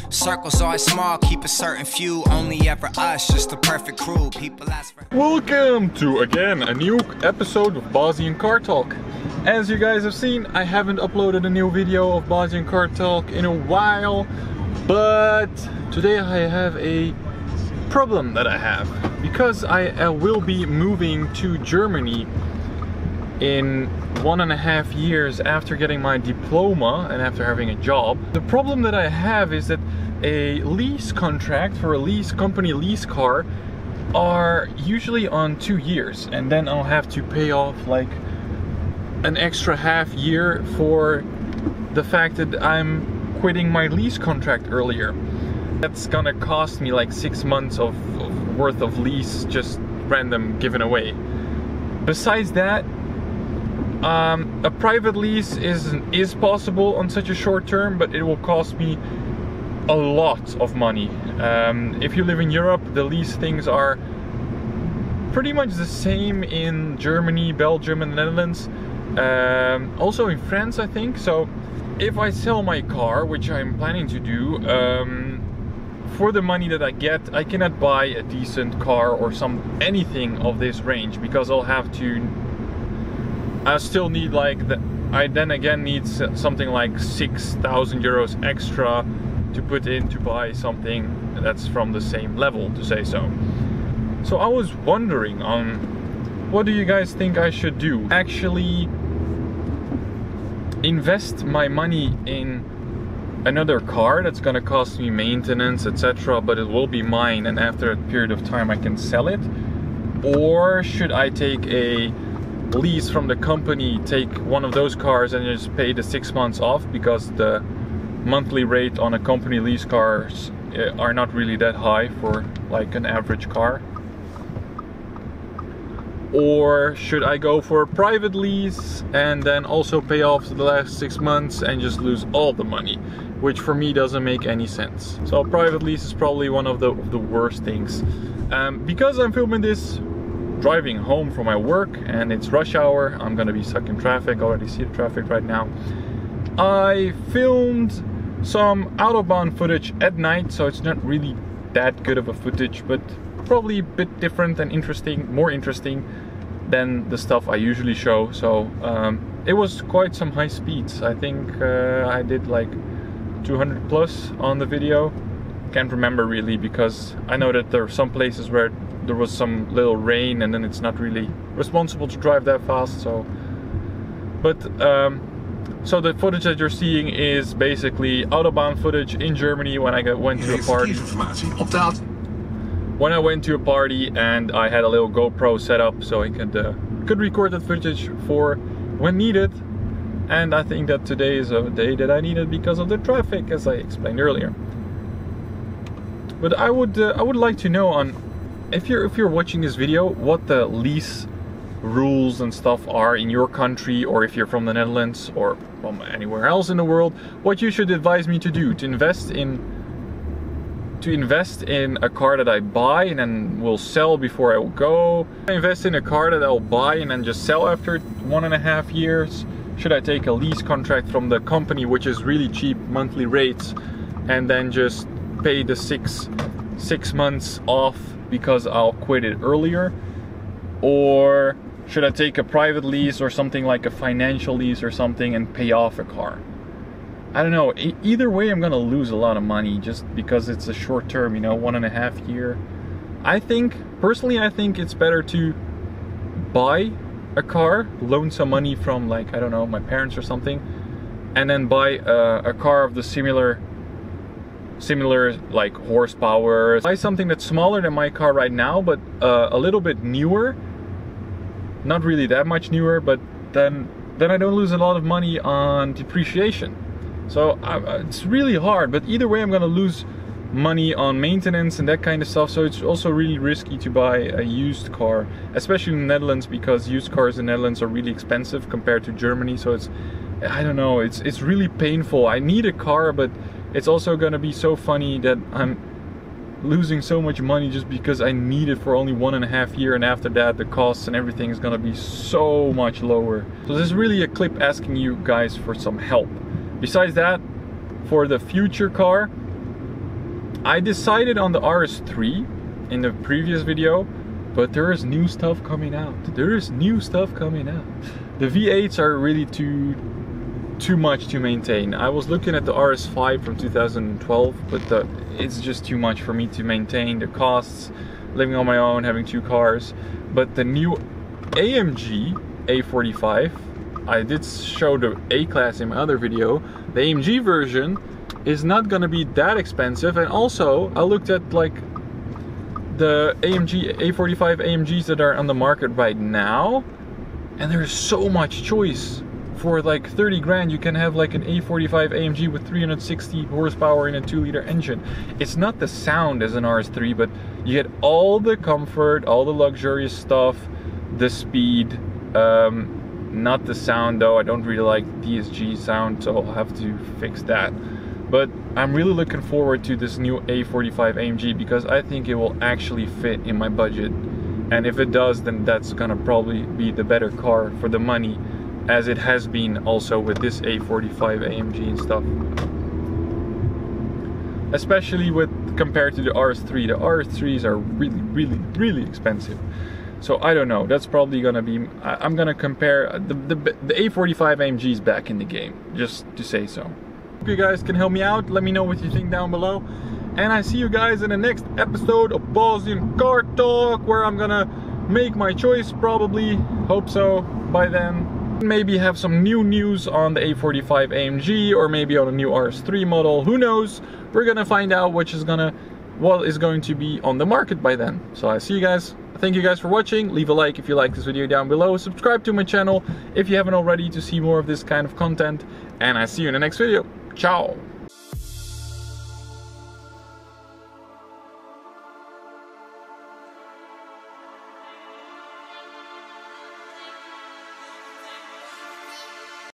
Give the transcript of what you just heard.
Circles always small, keep a certain few, only ever us, just the perfect crew. People ask for... Welcome to again a new episode of Bosnian Car Talk. As you guys have seen, I haven't uploaded a new video of Bosnian Car Talk in a while, but today I have a problem that I have because I will be moving to Germany in 1.5 years after getting my diploma and after having a job. The problem that I have is that a lease contract for a lease company lease car are usually on 2 years, and then I'll have to pay off like an extra half year for the fact that I'm quitting my lease contract earlier. That's gonna cost me like 6 months of worth of lease just random given away. Besides that, a private lease is possible on such a short term, but it will cost me a lot of money. If you live in Europe, the lease things are pretty much the same in Germany, Belgium and the Netherlands. Also in France, I think. So if I sell my car, which I'm planning to do, for the money that I get, I cannot buy a decent car or anything of this range, because I still need like I then again need something like 6,000 euros extra to put in to buy something that's from the same level, to say so. So I was wondering on what do you guys think I should do? Actually invest my money in another car that's gonna cost me maintenance, etc., but it will be mine, and after a period of time I can sell it? Or should I take a lease from the company, take one of those cars and just pay the 6 months off, because the monthly rate on a company lease cars are not really that high for like an average car? Or should I go for a private lease and then also pay off the last 6 months and just lose all the money, which for me doesn't make any sense. So a private lease is probably one of the worst things. Because I'm filming this driving home from my work and it's rush hour, I'm gonna be stuck in traffic. I already see the traffic right now. I filmed some Autobahn footage at night, so it's not really that good of a footage, but probably a bit different and interesting, more interesting than the stuff I usually show. So it was quite some high speeds. I think I did like 200 plus on the video. Can't remember really, because I know that there are some places where there was some little rain and then it's not really responsible to drive that fast. So but so the footage that you're seeing is basically Autobahn footage in Germany when I went to a party. When I went to a party and I had a little GoPro set up so I could record that footage for when needed. And I think that today is a day that I need it because of the traffic, as I explained earlier. But I would like to know, on if you're watching this video, what the lease rules and stuff are in your country, or if you're from the Netherlands or from anywhere else in the world, what you should advise me to do to invest in a car that I buy and then will sell before I will go. Invest in a car that I'll buy and then just sell after 1.5 years. Should I take a lease contract from the company, which is really cheap monthly rates, and then just pay the six months off because I'll quit it earlier? Or should I take a private lease or something like a financial lease or something and pay off a car? I don't know. Either way, I'm gonna lose a lot of money just because it's a short term, you know, 1.5 year. Personally, I think it's better to buy a car, loan some money from, like, I don't know, my parents or something, and then buy a car of the similar like horsepower. Buy something that's smaller than my car right now, but a little bit newer. Not really that much newer, but then I don't lose a lot of money on depreciation. So it's really hard, but either way I'm gonna lose money on maintenance and that kind of stuff. So it's also really risky to buy a used car, especially in the Netherlands, because used cars in the Netherlands are really expensive compared to Germany. So I don't know, it's really painful. I need a car, but it's also gonna be so funny that I'm losing so much money just because I need it for only 1.5 years, and after that the costs and everything is gonna be so much lower. So this is really a clip asking you guys for some help. Besides that, for the future car. I decided on the RS3 in the previous video, but there is new stuff coming out. There is new stuff coming out. The V8s are really too much to maintain. I was looking at the RS5 from 2012, but it's just too much for me to maintain. The costs, living on my own, having 2 cars. But the new AMG A45, I did show the A-Class in my other video. The AMG version is not gonna be that expensive, and also I looked at like the AMG A45 AMGs that are on the market right now, and there's so much choice. For like 30 grand you can have like an A45 AMG with 360 horsepower in a 2-liter engine. It's not the sound as an RS3, but you get all the comfort, all the luxurious stuff, the speed, not the sound though. I don't really like DSG sound, so I'll have to fix that. But I'm really looking forward to this new A45 AMG because I think it will actually fit in my budget. And if it does, then that's gonna probably be the better car for the money, as it has been also with this A45 AMG and stuff. Especially compared to the RS3. The RS3s are really expensive. So I don't know, that's probably gonna be, I'm gonna compare the A45 AMGs back in the game, just to say so. Hope you guys can help me out, let me know what you think down below. And I see you guys in the next episode of Bosnian Car Talk, where I'm gonna make my choice probably, hope so, by then. Maybe have some new news on the A45 AMG, or maybe on a new RS3 model, who knows. We're gonna find out what is going to be on the market by then. So I see you guys. Thank you guys for watching. Leave a like if you like this video down below. Subscribe to my channel if you haven't already to see more of this kind of content. And I see you in the next video. Ciao.